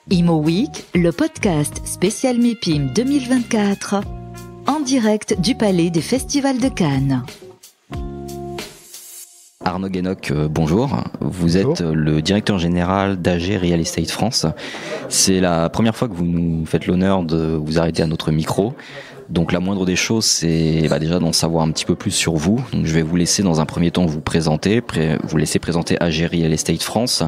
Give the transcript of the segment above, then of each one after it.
Imo Week, le podcast spécial MIPIM 2024, en direct du Palais des Festivals de Cannes. Arnaud Guénoc, bonjour. Vous êtes le directeur général d'AG Real Estate France. C'est la première fois que vous nous faites l'honneur de vous arrêter à notre micro. Donc la moindre des choses, c'est déjà d'en savoir un petit peu plus sur vous. Donc je vais vous laisser dans un premier temps vous présenter, vous laisser présenter AG Real Estate France,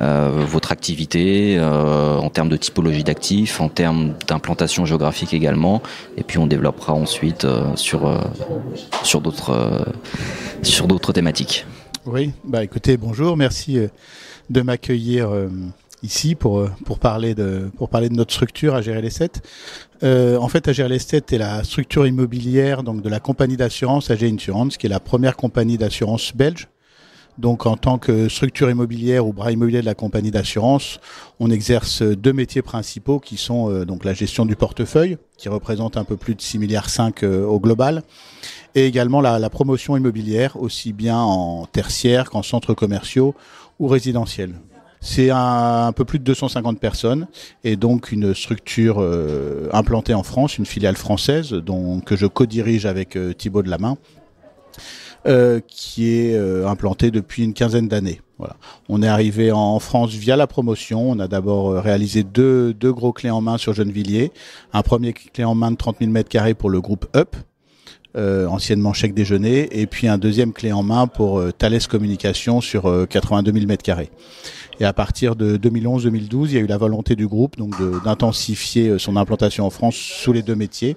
votre activité en termes de typologie d'actifs, en termes d'implantation géographique également, et puis on développera ensuite sur d'autres thématiques. Oui, écoutez, bonjour, merci de m'accueillir ici pour parler de notre structure AG Real Estate. En fait, AG Real Estate est la structure immobilière donc de la compagnie d'assurance AG Insurance, qui est la première compagnie d'assurance belge. Donc, en tant que structure immobilière ou bras immobilier de la compagnie d'assurance, on exerce deux métiers principaux qui sont donc la gestion du portefeuille, qui représente un peu plus de 6,5 milliards au global, et également la promotion immobilière, aussi bien en tertiaire qu'en centres commerciaux ou résidentiels. C'est un peu plus de 250 personnes et donc une structure implantée en France, une filiale française que je co-dirige avec Thibaut Delamain, qui est implantée depuis une quinzaine d'années. Voilà. On est arrivé en France via la promotion. On a d'abord réalisé deux gros clés en main sur Gennevilliers. Un premier clé en main de 30 000 m² pour le groupe Up, anciennement Chèque Déjeuner, et puis un deuxième clé en main pour Thales Communication sur 82 000 m². Et à partir de 2011-2012, il y a eu la volonté du groupe donc d'intensifier son implantation en France sous les deux métiers,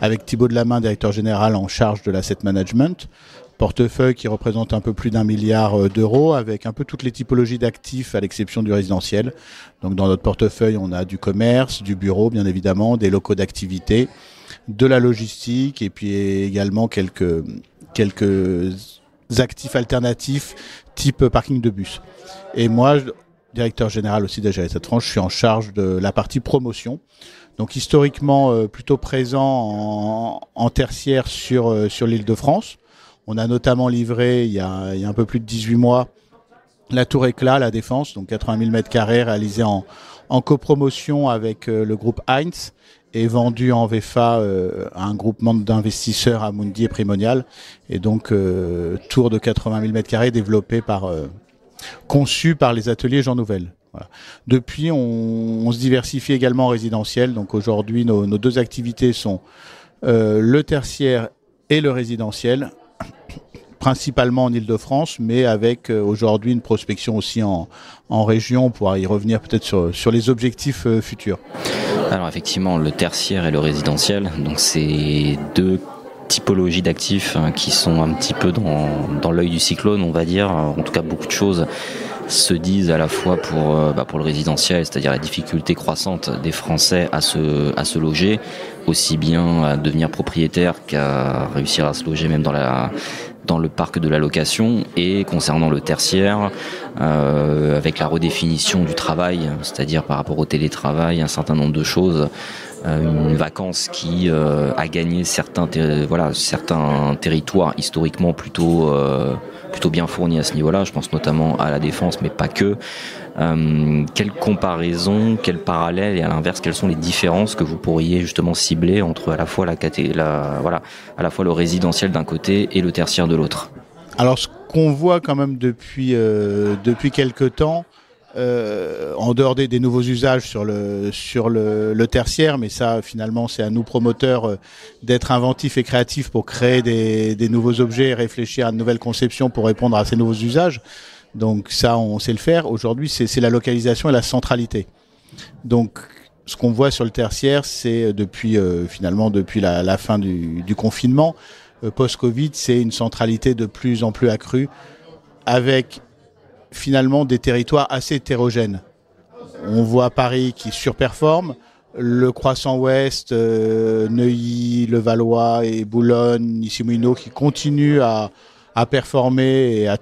avec Thibaut Delamain, directeur général en charge de l'asset management, portefeuille qui représente un peu plus d'1 milliard d'euros, avec un peu toutes les typologies d'actifs à l'exception du résidentiel. Donc dans notre portefeuille, on a du commerce, du bureau bien évidemment, des locaux d'activité, de la logistique et puis également quelques actifs alternatifs type parking de bus. Et moi, directeur général aussi d'AG Real Estate France, je suis en charge de la partie promotion. Donc historiquement plutôt présent en tertiaire sur l'Île-de-France. On a notamment livré il y a un peu plus de 18 mois la Tour Éclat, la Défense, donc 80 000 m² réalisée en copromotion avec le groupe Heinz et vendu en VFA à un groupement d'investisseurs Amundi et Primonial. Et donc tour de 80 000 m² développé conçu par les ateliers Jean Nouvel. Voilà. Depuis, on se diversifie également en résidentiel. Donc aujourd'hui, nos deux activités sont le tertiaire et le résidentiel, principalement en Île-de-France, mais avec aujourd'hui une prospection aussi en région. On pourra y revenir peut-être sur les objectifs futurs. Alors effectivement, le tertiaire et le résidentiel, donc c'est deux typologies d'actifs qui sont un petit peu dans l'œil du cyclone, on va dire. En tout cas, beaucoup de choses se disent à la fois pour le résidentiel, c'est-à-dire la difficulté croissante des Français à se loger, aussi bien à devenir propriétaire qu'à réussir à se loger même dans le parc de la location, et concernant le tertiaire, avec la redéfinition du travail, c'est-à-dire par rapport au télétravail, un certain nombre de choses, une vacance qui a gagné certains territoires historiquement plutôt bien fournis à ce niveau-là. Je pense notamment à la Défense, mais pas que. Quelle comparaison, quel parallèle, et à l'inverse, quelles sont les différences que vous pourriez justement cibler entre à la fois à la fois le résidentiel d'un côté et le tertiaire de l'autre? Alors ce qu'on voit quand même depuis quelques temps, en dehors des nouveaux usages sur le tertiaire, mais ça finalement c'est à nous promoteurs d'être inventifs et créatifs pour créer des nouveaux objets et réfléchir à de nouvelles conceptions pour répondre à ces nouveaux usages. Donc ça, on sait le faire. Aujourd'hui, c'est la localisation et la centralité. Donc ce qu'on voit sur le tertiaire, c'est depuis la fin du confinement, post-Covid, c'est une centralité de plus en plus accrue, avec finalement des territoires assez hétérogènes. On voit Paris qui surperforme, le Croissant Ouest, Neuilly, Levallois et Boulogne, Issy-Moulineaux qui continuent à performer et à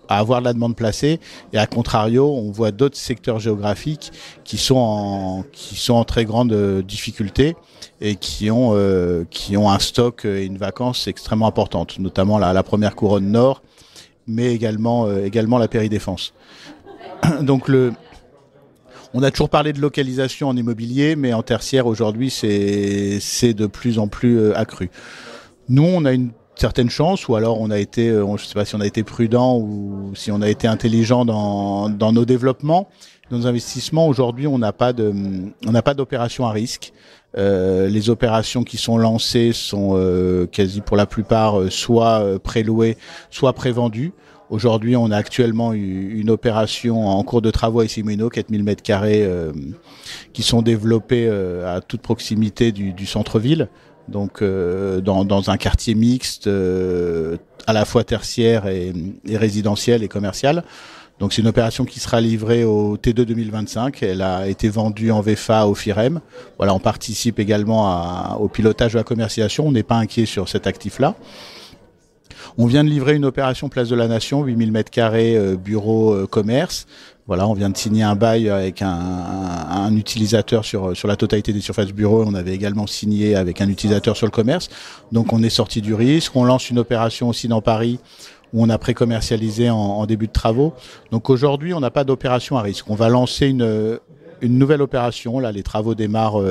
avoir de la demande placée, et à contrario, on voit d'autres secteurs géographiques qui sont en très grande difficulté et qui ont un stock et une vacance extrêmement importante, notamment la première couronne nord, mais également la péridéfense. Donc On a toujours parlé de localisation en immobilier, mais en tertiaire aujourd'hui c'est de plus en plus accru. Nous, on a une certaine chance, ou alors on a été, je ne sais pas si on a été prudent ou si on a été intelligent dans nos développements, dans nos investissements. Aujourd'hui, on n'a pas d'opération à risque. Les opérations qui sont lancées sont quasi pour la plupart soit prélouées, soit prévendues. Aujourd'hui, on a actuellement une opération en cours de travaux à Issy-Moulineaux, 4000 m2 qui sont développés à toute proximité du centre-ville. Donc dans un quartier mixte à la fois tertiaire et résidentiel et commercial. Donc c'est une opération qui sera livrée au T2 2025. Elle a été vendue en VFA au FIREM. Voilà, on participe également au pilotage de la commercialisation. On n'est pas inquiet sur cet actif-là. On vient de livrer une opération Place de la Nation, 8000 m2 bureau commerce. Voilà, on vient de signer un bail avec un utilisateur sur la totalité des surfaces bureaux. On avait également signé avec un utilisateur sur le commerce. Donc on est sorti du risque. On lance une opération aussi dans Paris où on a pré-commercialisé en début de travaux. Donc aujourd'hui, on n'a pas d'opération à risque. On va lancer une nouvelle opération. Là, les travaux démarrent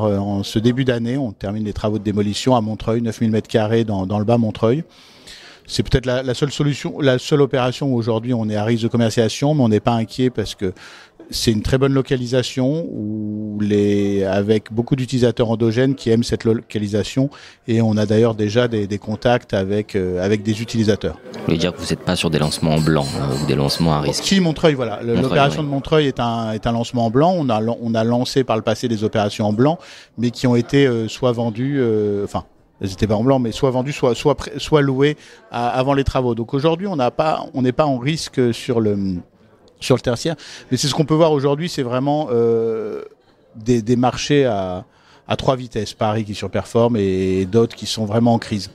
en ce début d'année. On termine les travaux de démolition à Montreuil, 9000 m2 dans le bas Montreuil. C'est peut-être la seule solution, la seule opération où aujourd'hui on est à risque de commercialisation, mais on n'est pas inquiet parce que c'est une très bonne localisation avec beaucoup d'utilisateurs endogènes qui aiment cette localisation, et on a d'ailleurs déjà des contacts avec des utilisateurs. Vous voulez dire que vous n'êtes pas sur des lancements en blanc ou des lancements à risque? Si, Montreuil, voilà. L'opération de Montreuil est un lancement en blanc. On a lancé par le passé des opérations en blanc, mais qui ont été soit vendues, elles n'étaient pas en blanc, mais soit vendues, soit louées avant les travaux. Donc aujourd'hui, on n'est pas en risque sur le tertiaire. Mais c'est ce qu'on peut voir aujourd'hui, c'est vraiment des marchés à 3 vitesses. Paris qui surperforme et d'autres qui sont vraiment en crise.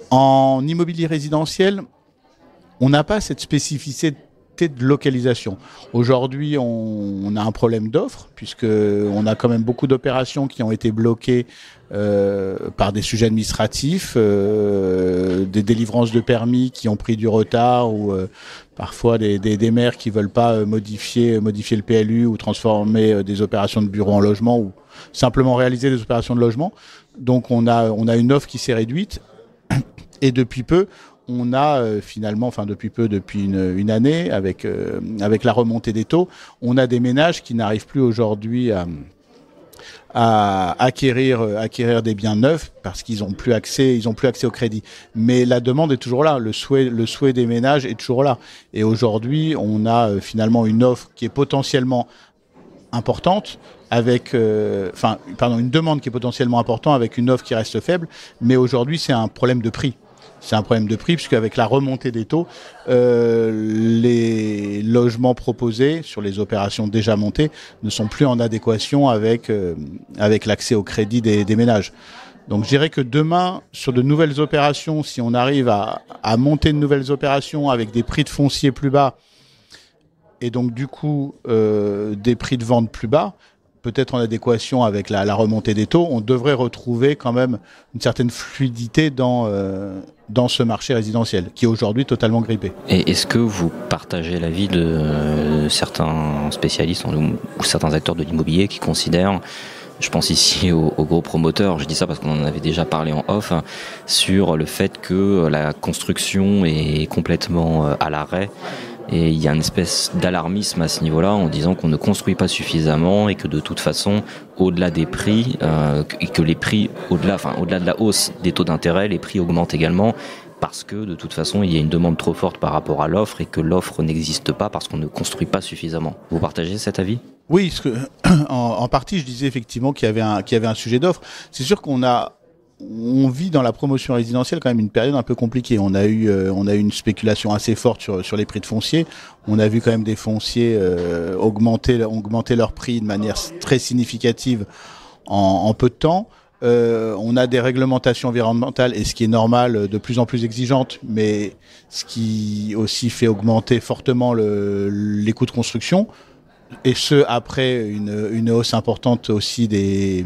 En immobilier résidentiel, on n'a pas cette spécificité de localisation. Aujourd'hui, on a un problème d'offre, puisque on a quand même beaucoup d'opérations qui ont été bloquées par des sujets administratifs, des délivrances de permis qui ont pris du retard, ou parfois des maires qui veulent pas modifier le PLU ou transformer des opérations de bureaux en logement, ou simplement réaliser des opérations de logement. Donc on a une offre qui s'est réduite, et depuis peu on a depuis une année, avec la remontée des taux, on a des ménages qui n'arrivent plus aujourd'hui à acquérir des biens neufs parce qu'ils ont plus accès au crédit. Mais la demande est toujours là, le souhait des ménages est toujours là. Et aujourd'hui, on a finalement une offre qui est potentiellement importante, une demande qui est potentiellement importante avec une offre qui reste faible. Mais aujourd'hui, c'est un problème de prix. C'est un problème de prix, puisqu'avec la remontée des taux, les logements proposés sur les opérations déjà montées ne sont plus en adéquation avec l'accès au crédit des ménages. Donc je dirais que demain, sur de nouvelles opérations, si on arrive à monter de nouvelles opérations avec des prix de foncier plus bas, et donc du coup des prix de vente plus bas, peut-être en adéquation avec la remontée des taux, on devrait retrouver quand même une certaine fluidité dans ce marché résidentiel, qui est aujourd'hui totalement grippé. Et est-ce que vous partagez l'avis de certains spécialistes ou certains acteurs de l'immobilier qui considèrent, je pense ici aux gros promoteurs, je dis ça parce qu'on en avait déjà parlé en off, sur le fait que la construction est complètement à l'arrêt? Et il y a une espèce d'alarmisme à ce niveau-là en disant qu'on ne construit pas suffisamment et que de toute façon, au-delà des prix, et que les prix, au-delà de la hausse des taux d'intérêt, les prix augmentent également parce que de toute façon, il y a une demande trop forte par rapport à l'offre et que l'offre n'existe pas parce qu'on ne construit pas suffisamment. Vous partagez cet avis ? Oui, en partie, je disais effectivement qu'il y avait un sujet d'offre. C'est sûr on vit dans la promotion résidentielle quand même une période un peu compliquée. On a eu une spéculation assez forte sur les prix de foncier. On a vu quand même des fonciers augmenter leur prix de manière très significative en peu de temps. On a des réglementations environnementales, et ce qui est normal, de plus en plus exigeantes, mais ce qui aussi fait augmenter fortement les coûts de construction. Et ce, après une hausse importante aussi des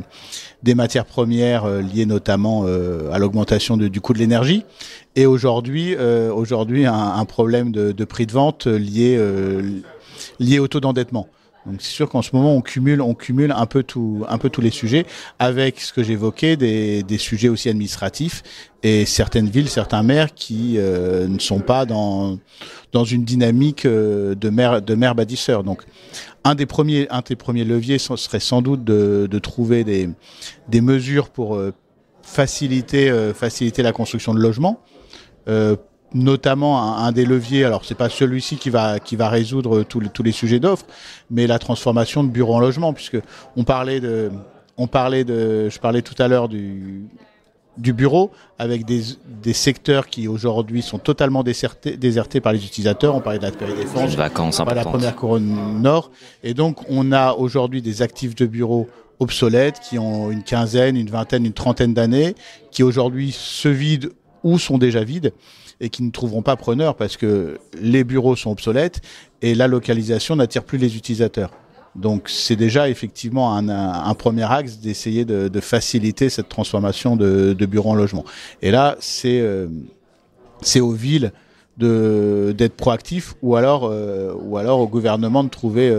matières premières liées notamment à l'augmentation du coût de l'énergie. Et aujourd'hui un problème de prix de vente lié au taux d'endettement. Donc c'est sûr qu'en ce moment on cumule un peu tous les sujets avec ce que j'évoquais, des sujets aussi administratifs et certaines villes, certains maires qui ne sont pas dans une dynamique de maire bâtisseur. Donc un des premiers leviers serait sans doute de trouver des mesures pour faciliter la construction de logements. Notamment un des leviers, alors c'est pas celui-ci qui va résoudre tous les sujets d'offres, mais la transformation de bureaux en logement, puisque je parlais tout à l'heure du bureau avec des secteurs qui aujourd'hui sont totalement désertés par les utilisateurs. On parlait de la péridéfense, vacances on parlait de la première couronne nord, et donc on a aujourd'hui des actifs de bureaux obsolètes qui ont une quinzaine, une vingtaine, une trentaine d'années, qui aujourd'hui se vident ou sont déjà vides et qui ne trouveront pas preneur parce que les bureaux sont obsolètes et la localisation n'attire plus les utilisateurs. Donc c'est déjà effectivement un premier axe d'essayer de faciliter cette transformation de bureaux en logement. Et là, c'est aux villes d'être proactifs ou alors au gouvernement de trouver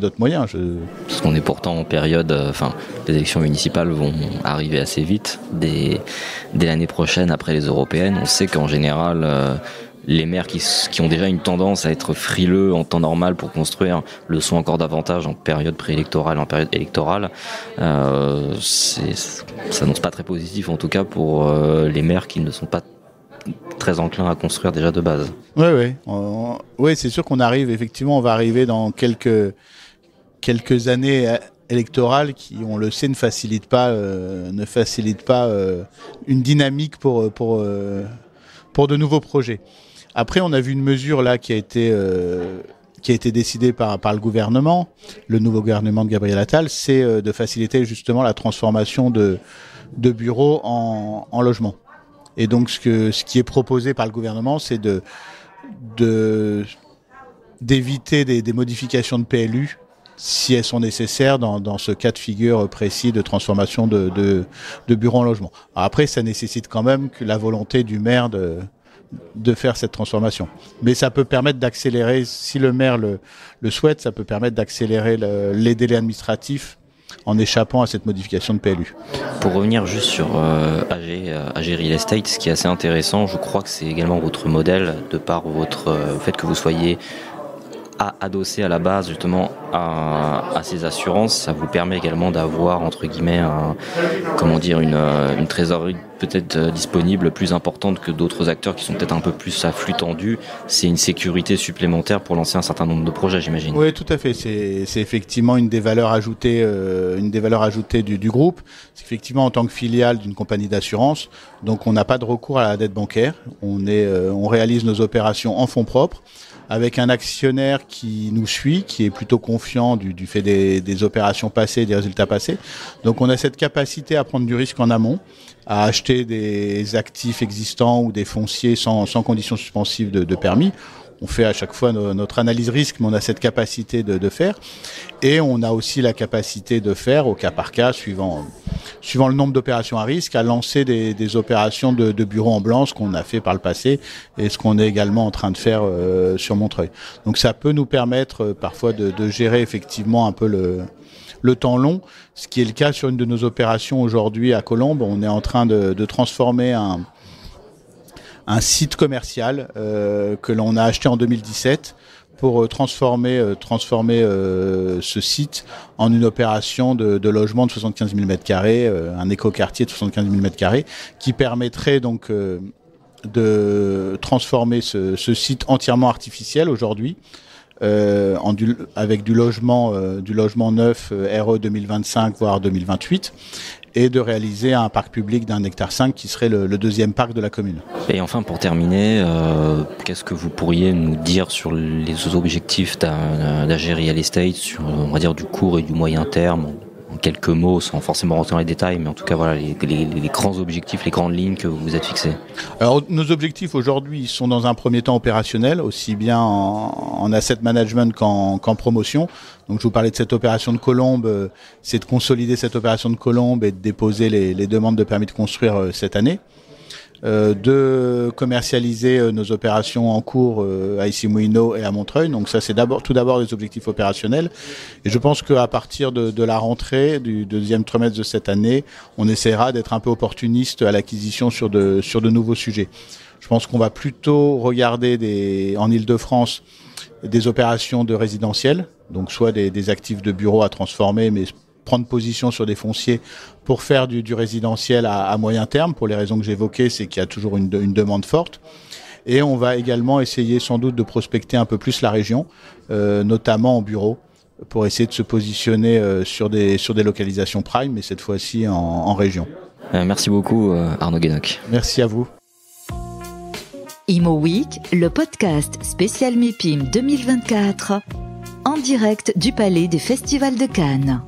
d'autres moyens. Parce qu'on est pourtant en période, les élections municipales vont arriver assez vite dès l'année prochaine après les européennes. On sait qu'en général les maires qui ont déjà une tendance à être frileux en temps normal pour construire le sont encore davantage en période préélectorale, en période électorale. Ça n'annonce pas très positif en tout cas pour les maires qui ne sont pas très enclin à construire déjà de base. Oui, c'est sûr qu'on va arriver dans quelques années électorales qui, on le sait, ne facilitent pas une dynamique pour de nouveaux projets. Après, on a vu une mesure là qui a été décidée par le gouvernement, le nouveau gouvernement de Gabriel Attal, c'est de faciliter justement la transformation de bureaux en logements. Et donc, ce qui est proposé par le gouvernement, c'est d'éviter des modifications de PLU si elles sont nécessaires dans ce cas de figure précis de transformation de bureaux en logement. Alors après, ça nécessite quand même que la volonté du maire de faire cette transformation. Mais ça peut permettre d'accélérer, si le maire le souhaite, ça peut permettre d'accélérer les délais administratifs en échappant à cette modification de PLU. Pour revenir juste sur AG Real Estate, ce qui est assez intéressant, je crois que c'est également votre modèle, de par votre fait que vous soyez adossé à la base justement à ces assurances. Ça vous permet également d'avoir entre guillemets une trésorerie peut-être disponible plus importante que d'autres acteurs qui sont peut-être un peu plus à flux tendu. C'est une sécurité supplémentaire pour lancer un certain nombre de projets, j'imagine. Oui, tout à fait. C'est effectivement une des valeurs ajoutées du groupe. C'est effectivement en tant que filiale d'une compagnie d'assurance, donc on n'a pas de recours à la dette bancaire. On réalise nos opérations en fonds propres, avec un actionnaire qui nous suit, qui est plutôt confiant du fait des opérations passées, des résultats passés. Donc on a cette capacité à prendre du risque en amont, à acheter des actifs existants ou des fonciers sans conditions suspensives de permis. On fait à chaque fois notre analyse risque, mais on a cette capacité de faire. Et on a aussi la capacité de faire, au cas par cas, suivant le nombre d'opérations à risque, à lancer des opérations de bureau en blanc, ce qu'on a fait par le passé et ce qu'on est également en train de faire sur Montreuil. Donc ça peut nous permettre parfois de gérer effectivement un peu le temps long, ce qui est le cas sur une de nos opérations aujourd'hui à Colombes. On est en train de transformer un site commercial que l'on a acheté en 2017 pour transformer ce site en une opération de logement de 75 000 m², un écoquartier de 75 000 m², qui permettrait donc de transformer ce site entièrement artificiel aujourd'hui avec du logement neuf RE 2025 voire 2028. Et de réaliser un parc public d'1,5 hectare qui serait le deuxième parc de la commune. Et enfin, pour terminer, qu'est-ce que vous pourriez nous dire sur les objectifs d'AG Real Estate, sur, on va dire, du court et du moyen terme, en quelques mots, sans forcément rentrer dans les détails, mais en tout cas, voilà, les grands objectifs, les grandes lignes que vous vous êtes fixés. Alors, nos objectifs aujourd'hui sont dans un premier temps opérationnels, aussi bien en asset management qu'en promotion. Donc, je vous parlais de cette opération de Colombes, c'est de consolider cette opération de Colombes et de déposer les demandes de permis de construire cette année. de commercialiser nos opérations en cours à Issy-Moulineaux et à Montreuil. Donc ça, c'est tout d'abord des objectifs opérationnels. Et je pense qu'à partir de la rentrée du deuxième trimestre de cette année, on essaiera d'être un peu opportuniste à l'acquisition sur de nouveaux sujets. Je pense qu'on va plutôt regarder en Île-de-France des opérations de résidentiel, donc soit des actifs de bureaux à transformer, mais prendre position sur des fonciers pour faire du résidentiel à moyen terme, pour les raisons que j'évoquais, c'est qu'il y a toujours une demande forte. Et on va également essayer sans doute de prospecter un peu plus la région, notamment en bureau, pour essayer de se positionner sur des localisations prime, mais cette fois-ci en région. Merci beaucoup Arnaud Guénoc. Merci à vous. Imo Week, le podcast spécial MIPIM 2024, en direct du Palais des Festivals de Cannes.